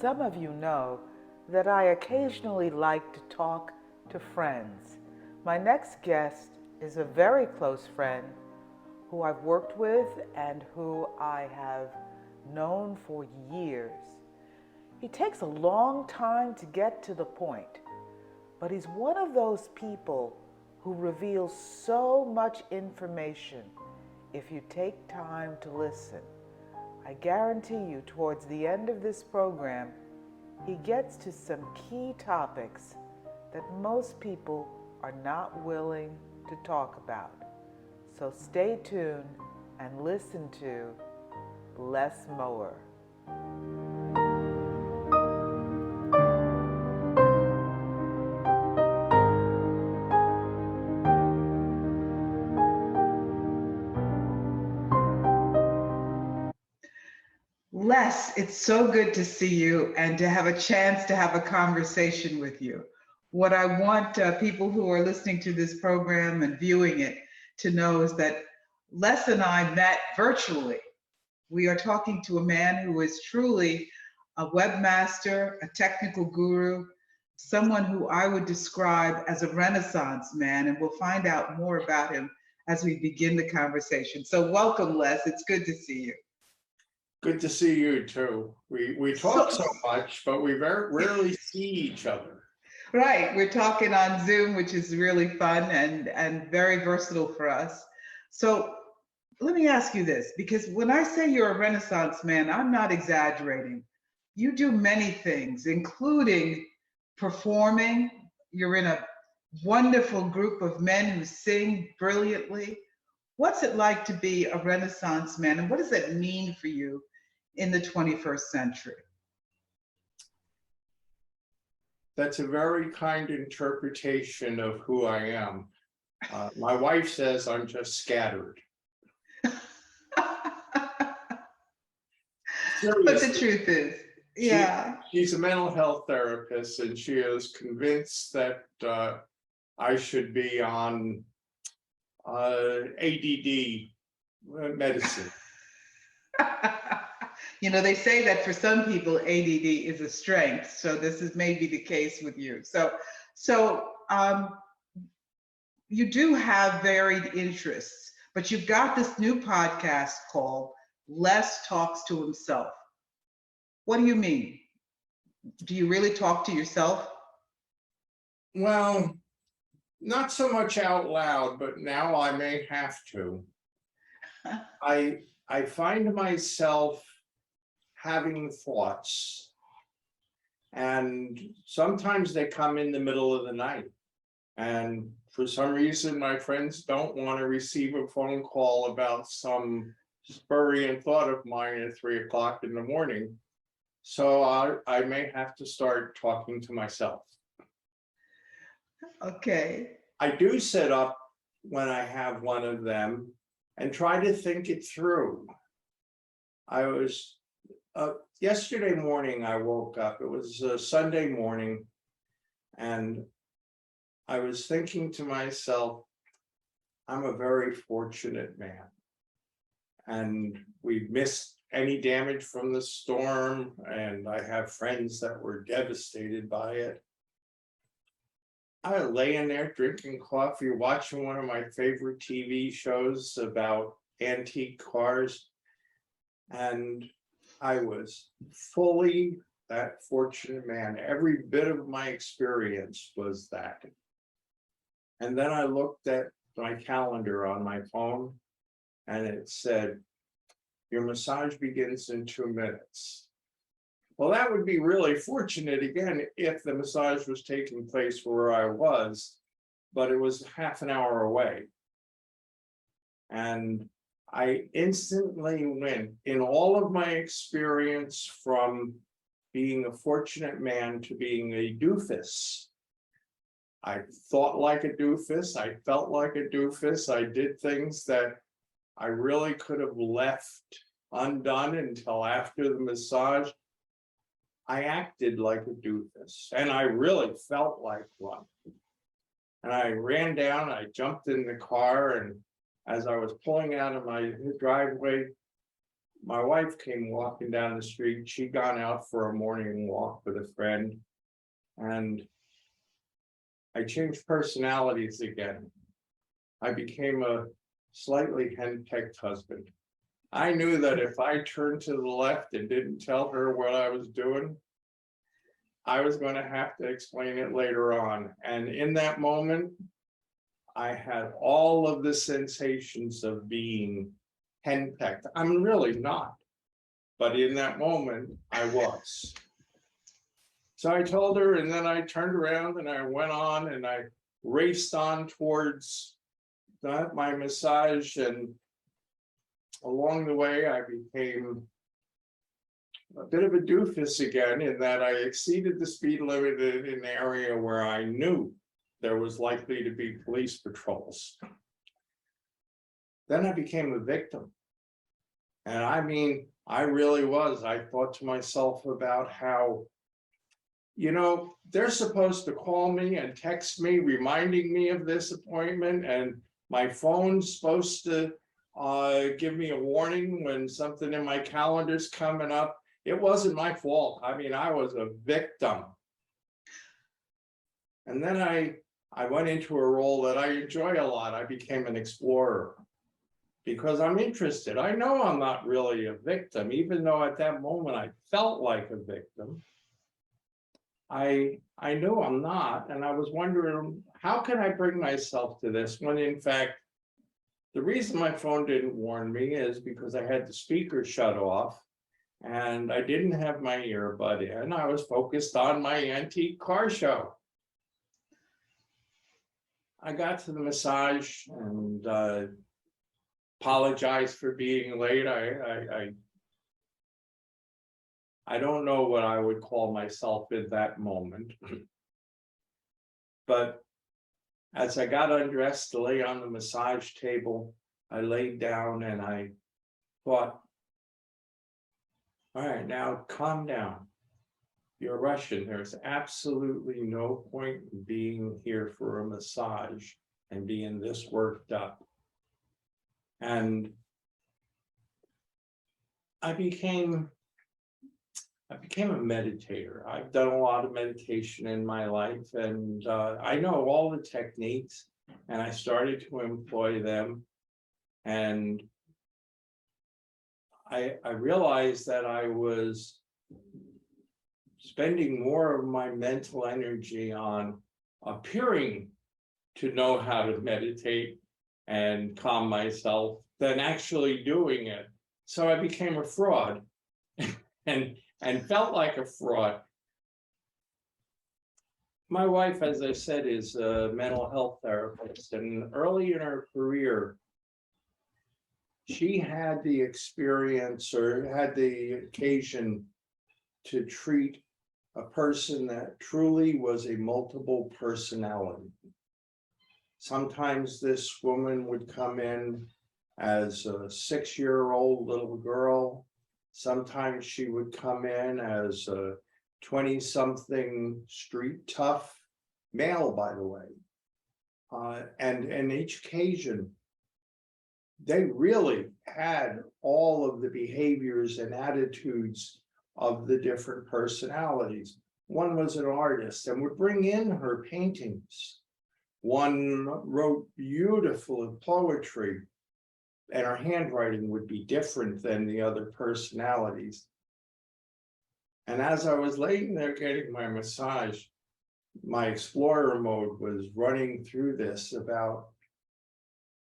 Some of you know that I occasionally like to talk to friends. My next guest is a very close friend who I've worked with and who I have known for years. He takes a long time to get to the point, but he's one of those people who reveals so much information if you take time to listen. I guarantee you, towards the end of this program, he gets to some key topics that most people are not willing to talk about. So stay tuned and listen to Les Mower. Les, it's so good to see you and to have a chance to have a conversation with you. What I want people who are listening to this program and viewing it to know is that Les and I met virtually. We are talking to a man who is truly a webmaster, a technical guru, someone who I would describe as a Renaissance man, and we'll find out more about him as we begin the conversation. So welcome, Les. It's good to see you. Good to see you too. We talk so much, but we very rarely see each other. Right, we're talking on Zoom, which is really fun and very versatile for us. So let me ask you this, because when I say you're a Renaissance man, I'm not exaggerating. You do many things, including performing. You're in a wonderful group of men who sing brilliantly. What's it like to be a Renaissance man, and what does that mean for you in the 21st century? That's a very kind interpretation of who I am. My wife says I'm just scattered. But the truth is, yeah. She's a mental health therapist, and she is convinced that I should be on ADD medicine. You know, they say that for some people, ADD is a strength. So this is maybe the case with you. So you do have varied interests, but you've got this new podcast called Les Talks to Himself. What do you mean? Do you really talk to yourself? Well, not so much out loud, but now I may have to. I find myself having thoughts, and sometimes they come in the middle of the night. And for some reason, my friends don't want to receive a phone call about some spurious thought of mine at 3 o'clock in the morning. So I may have to start talking to myself. Okay. I do sit up when I have one of them and try to think it through. I was yesterday morning, I woke up. It was a Sunday morning, and I was thinking to myself, I'm a very fortunate man, and we missed any damage from the storm, and I have friends that were devastated by it. I lay in there drinking coffee, watching one of my favorite TV shows about antique cars, and I was fully that fortunate man. Every bit of my experience was that. And then I looked at my calendar on my phone, and it said, your massage begins in 2 minutes. Well, that would be really fortunate again if the massage was taking place where I was, but it was half an hour away. And I instantly went, in all of my experience, from being a fortunate man to being a doofus. I thought like a doofus, I felt like a doofus, I did things that I really could have left undone until after the massage. I acted like a doofus, and I really felt like one. And I ran down, I jumped in the car, and as I was pulling out of my driveway, my wife came walking down the street. She'd gone out for a morning walk with a friend, and I changed personalities again. I became a slightly henpecked husband. I knew that if I turned to the left and didn't tell her what I was doing, I was going to have to explain it later on. And in that moment, I had all of the sensations of being henpecked. I'm really not, but in that moment, I was. So I told her, and then I turned around and I went on and I raced on towards my massage. And along the way, I became a bit of a doofus again, in that I exceeded the speed limit in an area where I knew there was likely to be police patrols. Then I became a victim. And I mean, I really was. I thought to myself about how, you know, they're supposed to call me and text me, reminding me of this appointment, and my phone's supposed to give me a warning when something in my calendar's coming up. It wasn't my fault. I mean, I was a victim. And then I went into a role that I enjoy a lot. I became an explorer because I'm interested. I know I'm not really a victim, even though at that moment I felt like a victim. I knew I'm not, and I was wondering, how can I bring myself to this when in fact, the reason my phone didn't warn me is because I had the speaker shut off and I didn't have my earbud in. I was focused on my antique car show. I got to the massage and apologized for being late. I don't know what I would call myself in that moment. But as I got undressed to lay on the massage table, I laid down and I thought, all right, now calm down. You're Russian. There's absolutely no point in being here for a massage and being this worked up. And I became a meditator. I've done a lot of meditation in my life, and I know all the techniques, and I started to employ them. And I realized that I was spending more of my mental energy on appearing to know how to meditate and calm myself than actually doing it. So I became a fraud and felt like a fraud. My wife, as I said, is a mental health therapist, and early in her career, she had the experience or had the occasion to treat a person that truly was a multiple personality. Sometimes this woman would come in as a 6-year-old little girl. Sometimes she would come in as a 20-something street tough male, by the way. And each occasion, they really had all of the behaviors and attitudes of the different personalities. One was an artist and would bring in her paintings. One wrote beautiful poetry, and her handwriting would be different than the other personalities. And as I was laying there getting my massage, my explorer mode was running through this about,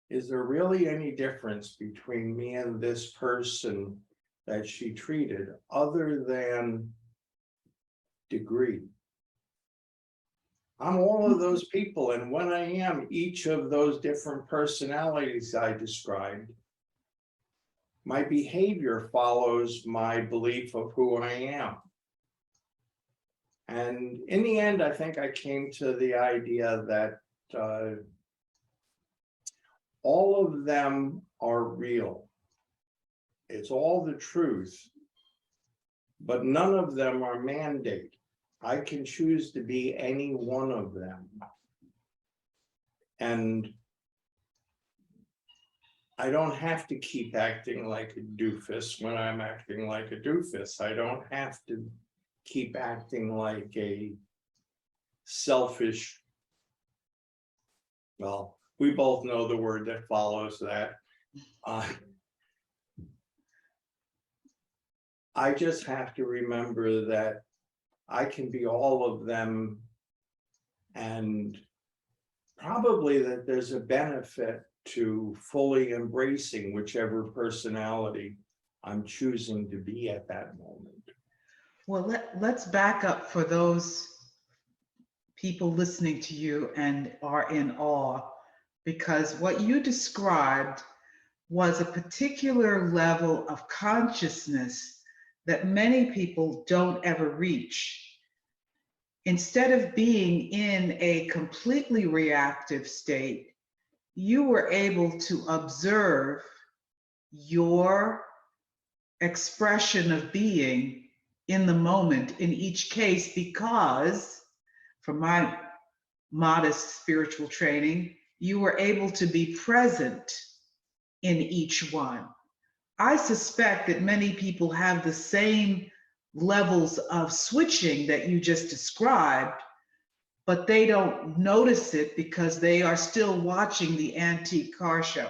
is there really any difference between me and this person that she treated other than degree? I'm all of those people, and when I am each of those different personalities I described, my behavior follows my belief of who I am. And in the end, I think I came to the idea that all of them are real. It's all the truth, but none of them are mandate. I can choose to be any one of them. And I don't have to keep acting like a doofus when I'm acting like a doofus. I don't have to keep acting like a selfish. Well, we both know the word that follows that. I just have to remember that I can be all of them, and probably that there's a benefit to fully embracing whichever personality I'm choosing to be at that moment. Well, let's back up for those people listening to you and are in awe, because what you described was a particular level of consciousness that many people don't ever reach. Instead of being in a completely reactive state, you were able to observe your expression of being in the moment in each case, because from my modest spiritual training, you were able to be present in each one. I suspect that many people have the same levels of switching that you just described, but they don't notice it because they are still watching the antique car show,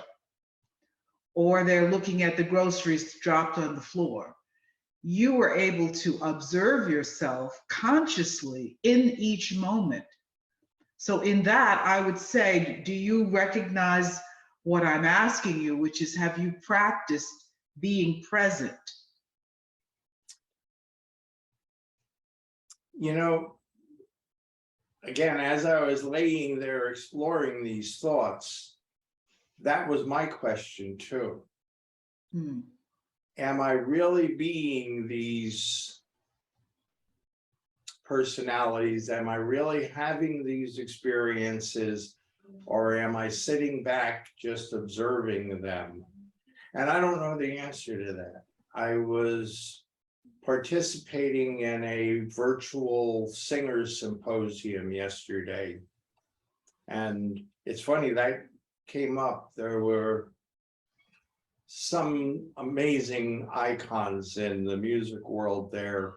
or they're looking at the groceries dropped on the floor. You were able to observe yourself consciously in each moment. So in that, I would say, do you recognize what I'm asking you, which is, have you practiced being present? You know, again, as I was laying there exploring these thoughts, that was my question too. Am I really being these personalities? Am I really having these experiences, or am I sitting back just observing them? And I don't know the answer to that. I was participating in a virtual singers symposium yesterday, and it's funny that came up. There were some amazing icons in the music world there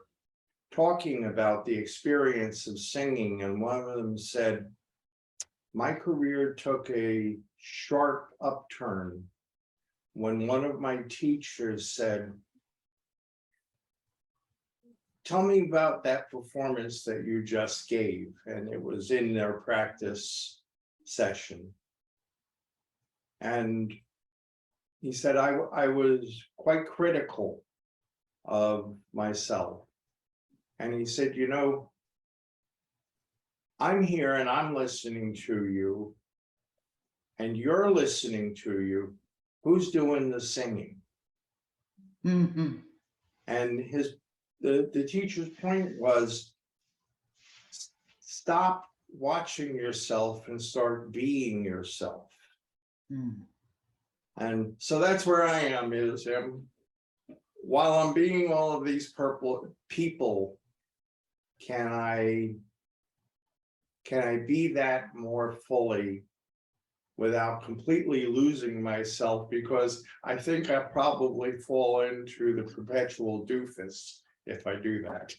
talking about the experience of singing, and one of them said, my career took a sharp upturn when one of my teachers said, tell me about that performance that you just gave. And it was in their practice session. And he said, I was quite critical of myself. And he said, you know, I'm here and I'm listening to you, and you're listening to you. Who's doing the singing? Mm-hmm. And the teacher's point was, stop watching yourself and start being yourself. And so that's where I am, is while I'm being all of these people, can I be that more fully without completely losing myself? Because I think I probably fall into the perpetual doofus if I do that.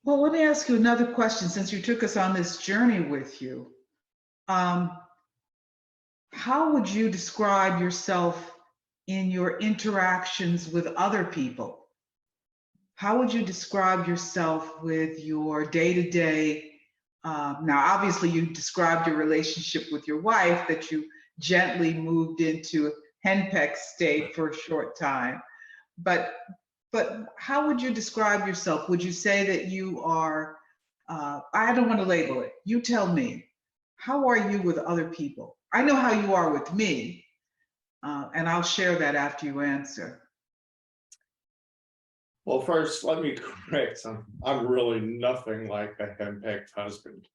Well, let me ask you another question, since you took us on this journey with you. How would you describe yourself in your interactions with other people? How would you describe yourself with your day-to-day? Now, obviously, you described your relationship with your wife, that you gently moved into a henpecked state for a short time. But how would you describe yourself? Would you say that you are, I don't want to label it, you tell me, how are you with other people? I know how you are with me, and I'll share that after you answer. Well, first, let me correct something. I'm really nothing like a henpecked husband.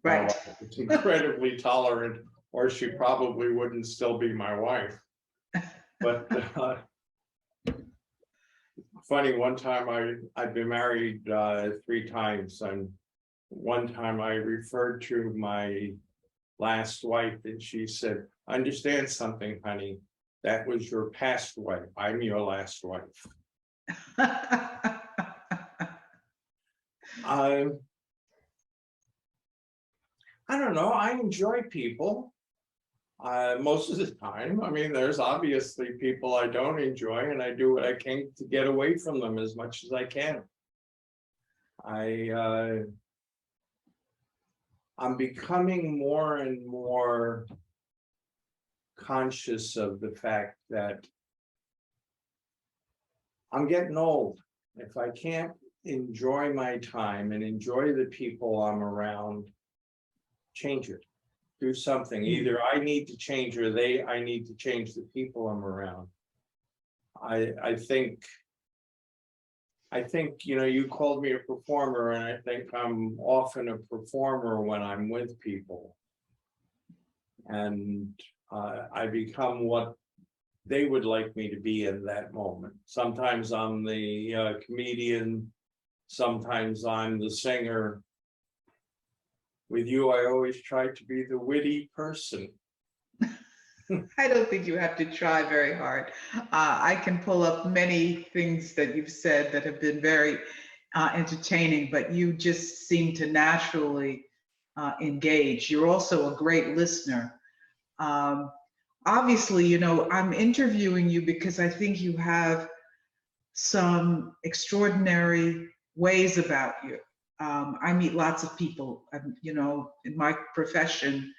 Right. My wife is incredibly tolerant, or she probably wouldn't still be my wife. But funny, one time I've been married 3 times, and one time I referred to my last wife, and she said, understand something, honey. That was your past wife. I'm your last wife. I don't know. I enjoy people most of the time. I mean, there's obviously people I don't enjoy, and I do what I can to get away from them as much as I can. I'm becoming more and more conscious of the fact that I'm getting old. If I can't enjoy my time and enjoy the people I'm around, change it. Do something. Either I need to change or I need to change the people I'm around. I think, you know, you called me a performer, and I think I'm often a performer when I'm with people. And I become what they would like me to be in that moment. Sometimes I'm the comedian, sometimes I'm the singer. With you, I always try to be the witty person. I don't think you have to try very hard. I can pull up many things that you've said that have been very entertaining, but you just seem to naturally engage. You're also a great listener. Obviously, you know, I'm interviewing you because I think you have some extraordinary ways about you. I meet lots of people, you know, in my profession.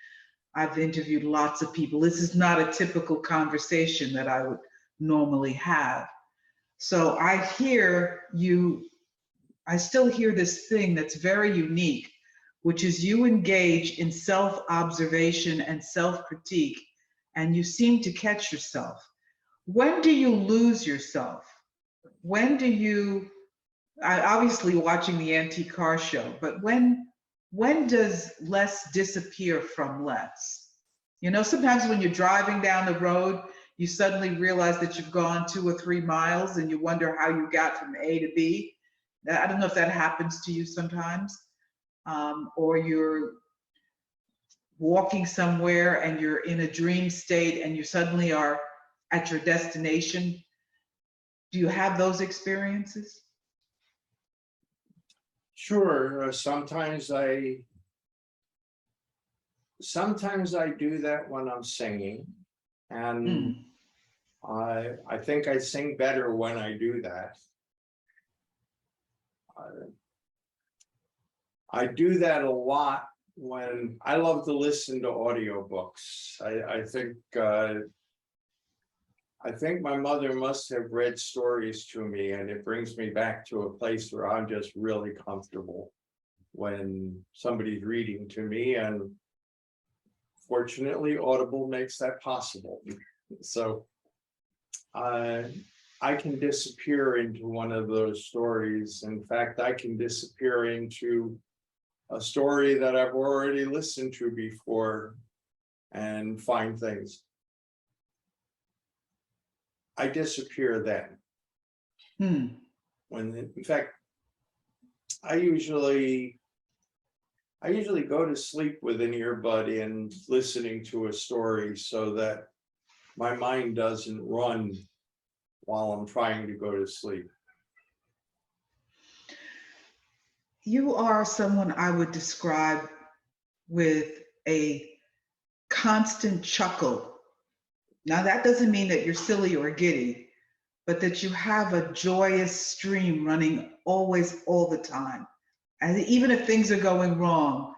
I've interviewed lots of people. This is not a typical conversation that I would normally have. So I still hear this thing that's very unique, which is you engage in self-observation and self-critique, and you seem to catch yourself. When do you lose yourself? When do you, obviously watching the antique car show, but when does less disappear from less? You know, sometimes when you're driving down the road, you suddenly realize that you've gone 2 or 3 miles and you wonder how you got from A to B. I don't know if that happens to you sometimes. Or you're walking somewhere and you're in a dream state and you suddenly are at your destination. Do you have those experiences? Sure. Sometimes I do that when I'm singing, and I think I sing better when I do that. I do that a lot when I love to listen to audiobooks. I think my mother must have read stories to me, and it brings me back to a place where I'm just really comfortable when somebody's reading to me, and fortunately, Audible makes that possible. So I can disappear into one of those stories. In fact, I can disappear into a story that I've already listened to before and find things. I disappear then. When, in fact, I usually go to sleep with an earbud in, listening to a story, so that my mind doesn't run while I'm trying to go to sleep. You are someone I would describe with a constant chuckle. Now, that doesn't mean that you're silly or giddy, but that you have a joyous stream running always, all the time. And even if things are going wrong,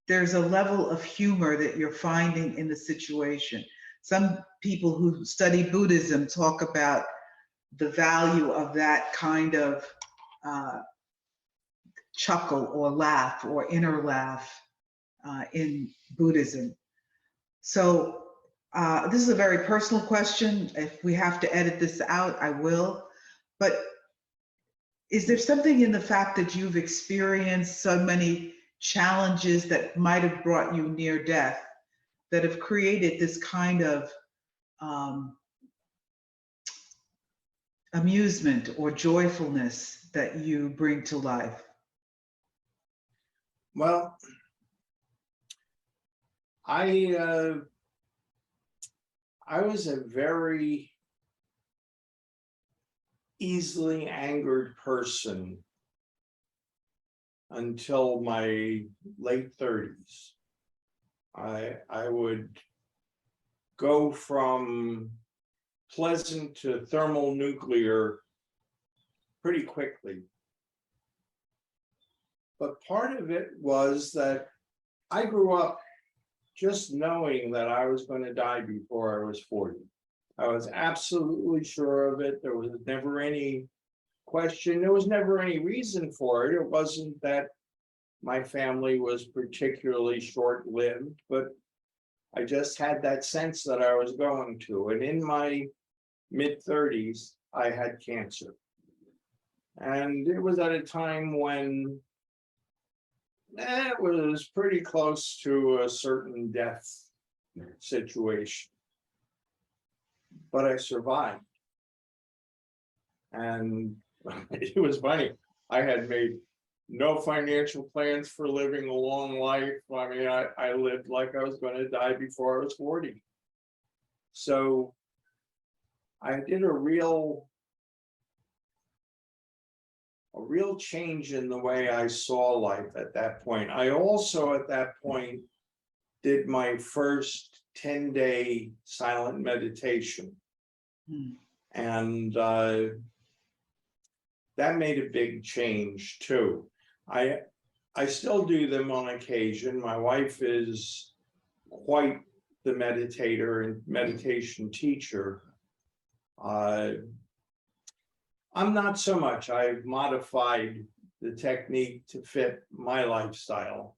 there's a level of humor that you're finding in the situation. Some people who study Buddhism talk about the value of that kind of chuckle or laugh or inner laugh in Buddhism. So this is a very personal question. If we have to edit this out, I will. But is there something in the fact that you've experienced so many challenges that might have brought you near death that have created this kind of amusement or joyfulness that you bring to life? Well, I was a very easily angered person until my late 30s. I would go from pleasant to thermonuclear pretty quickly. But part of it was that I grew up just knowing that I was going to die before I was 40. I was absolutely sure of it. There was never any question. There was never any reason for it. It wasn't that my family was particularly short-lived, but I just had that sense that I was going to. And in my mid-30s, I had cancer. And it was at a time when it was pretty close to a certain death situation. But I survived. And it was funny. I had made no financial plans for living a long life. I mean, I lived like I was going to die before I was 40. So I did a real change in the way I saw life at that point. I also, at that point, did my first 10-day silent meditation. And that made a big change too. I still do them on occasion. My wife is quite the meditator and meditation teacher. I'm not so much. I've modified the technique to fit my lifestyle.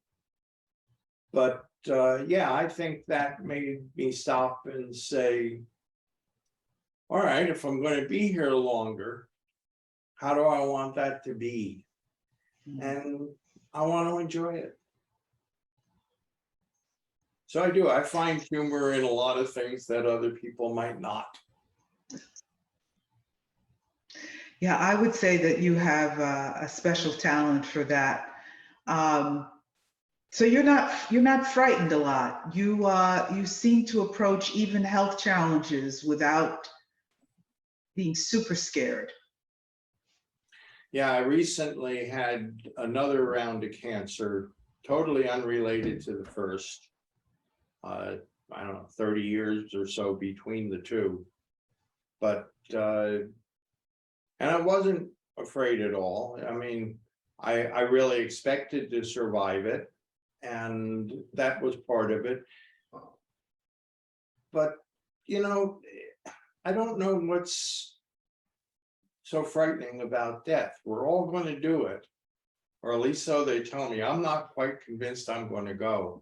But yeah, I think that made me stop and say, all right, if I'm going to be here longer, how do I want that to be? And I want to enjoy it. So I do. I find humor in a lot of things that other people might not. Yeah, I would say that you have a special talent for that. So you're not frightened a lot. You seem to approach even health challenges without being super scared. Yeah, I recently had another round of cancer, totally unrelated to the first. I don't know, 30 years or so between the two. But and I wasn't afraid at all. I mean, I really expected to survive it, and that was part of it. But, you know, I don't know what's so frightening about death. We're all going to do it, or at least so they tell me. I'm not quite convinced I'm going to go.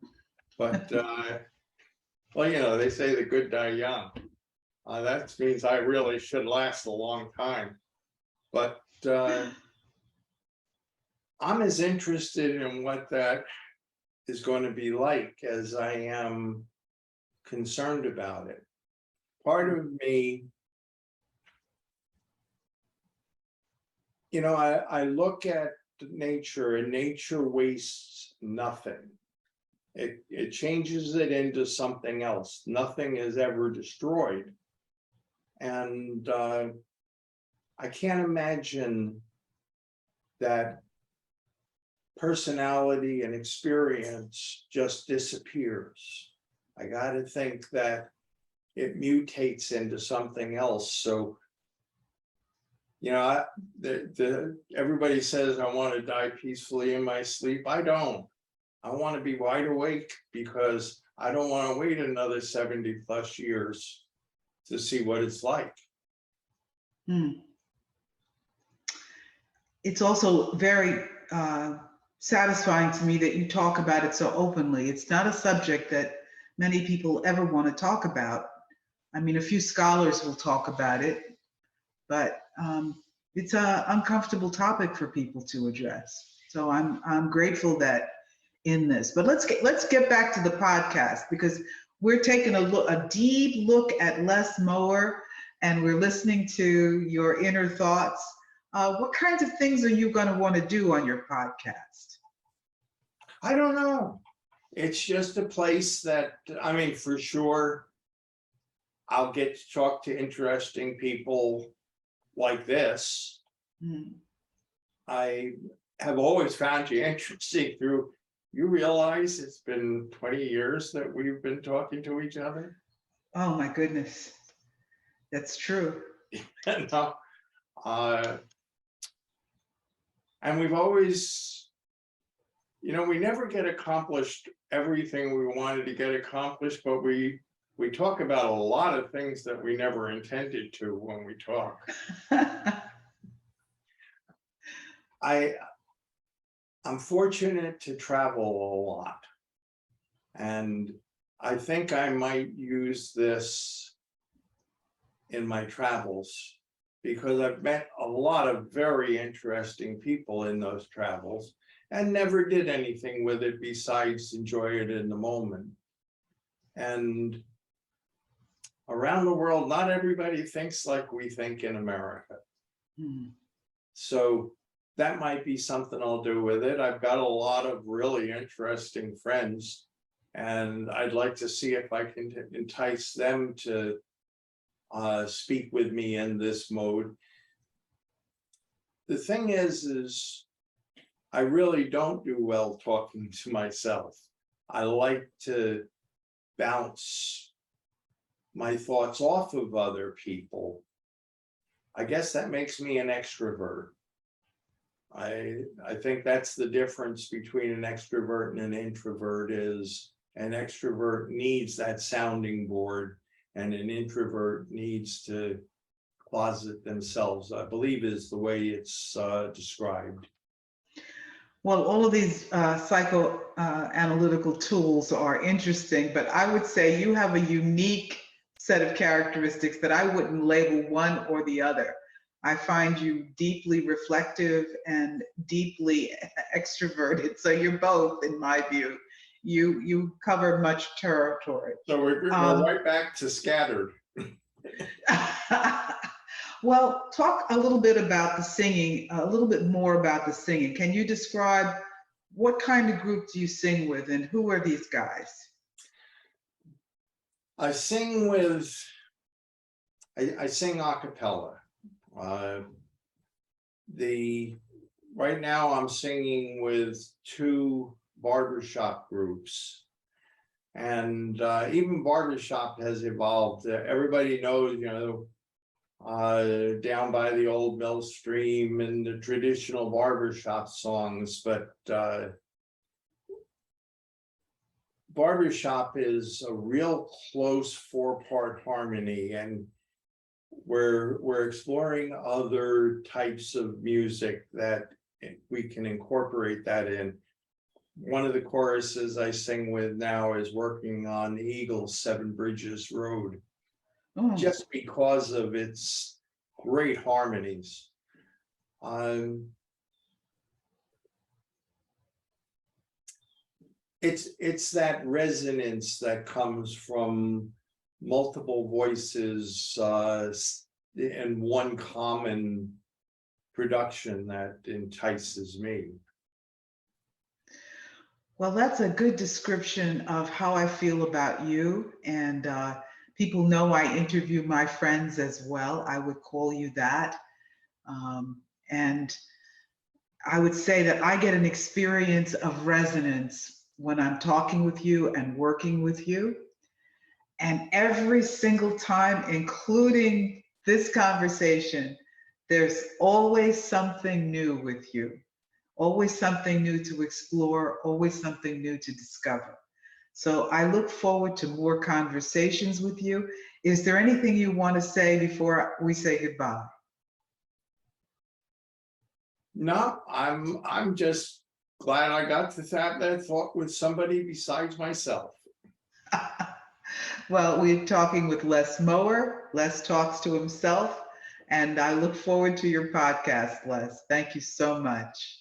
But, well, you know, they say the good die young. That means I really should last a long time. But I'm as interested in what that is going to be like as I am concerned about it. Part of me, you know, I look at nature, and nature wastes nothing. It changes it into something else. Nothing is ever destroyed. And I can't imagine that personality and experience just disappears. I got to think that it mutates into something else. So, you know, everybody says I want to die peacefully in my sleep. I don't. I want to be wide awake, because I don't want to wait another 70 plus years to see what it's like. It's also very satisfying to me that you talk about it so openly. It's not a subject that many people ever want to talk about. I mean, a few scholars will talk about it, but it's an uncomfortable topic for people to address. So I'm grateful that in this. But let's get back to the podcast, because we're taking a deep look at Les Mower, and we're listening to your inner thoughts. What kinds of things are you going to want to do on your podcast? I don't know. It's just a place that, I mean, for sure, I'll get to talk to interesting people like this. Mm. I have always found you interesting through, you realize it's been 20 years that we've been talking to each other? Oh my goodness. That's true. No, and we've always, we never get accomplished everything we wanted to get accomplished, but we talk about a lot of things that we never intended to when we talk. I'm fortunate to travel a lot, and I think I might use this in my travels because I've met a lot of very interesting people in those travels and never did anything with it besides enjoy it in the moment. And around the world, not everybody thinks like we think in America. Mm. So that might be something I'll do with it. I've got a lot of really interesting friends, and I'd like to see if I can entice them to speak with me in this mode. The thing is I really don't do well talking to myself. I like to bounce my thoughts off of other people. I guess that makes me an extrovert. I think that's the difference between an extrovert and an introvert is an extrovert needs that sounding board and an introvert needs to closet themselves, I believe is the way it's described. Well, all of these psychoanalytical tools are interesting, but I would say you have a unique set of characteristics that I wouldn't label one or the other. I find you deeply reflective and deeply extroverted. So you're both, in my view. You cover much territory. So we're right back to scattered. Well, talk a little bit about the singing, a little bit more about the singing. Can you describe what kind of group do you sing with and who are these guys? I sing I sing a cappella. Right now I'm singing with 2 barbershop groups, and even barbershop has evolved. Everybody knows, down by the old mill stream and the traditional barbershop songs, but barbershop is a real close 4-part harmony, and we're exploring other types of music that we can incorporate that in. One of the choruses I sing with now is working on the Eagles' 7 Bridges Road, just because of its great harmonies. It's that resonance that comes from multiple voices in one common production that entices me. Well, that's a good description of how I feel about you. And people know I interview my friends as well. I would call you that. And I would say that I get an experience of resonance when I'm talking with you and working with you. And every single time, including this conversation, there's always something new with you, always something new to explore, always something new to discover. So I look forward to more conversations with you. Is there anything you want to say before we say goodbye? No, I'm just glad I got to have that thought with somebody besides myself. Well, we're talking with Les Mower. Les talks to himself, and I look forward to your podcast, Les. Thank you so much.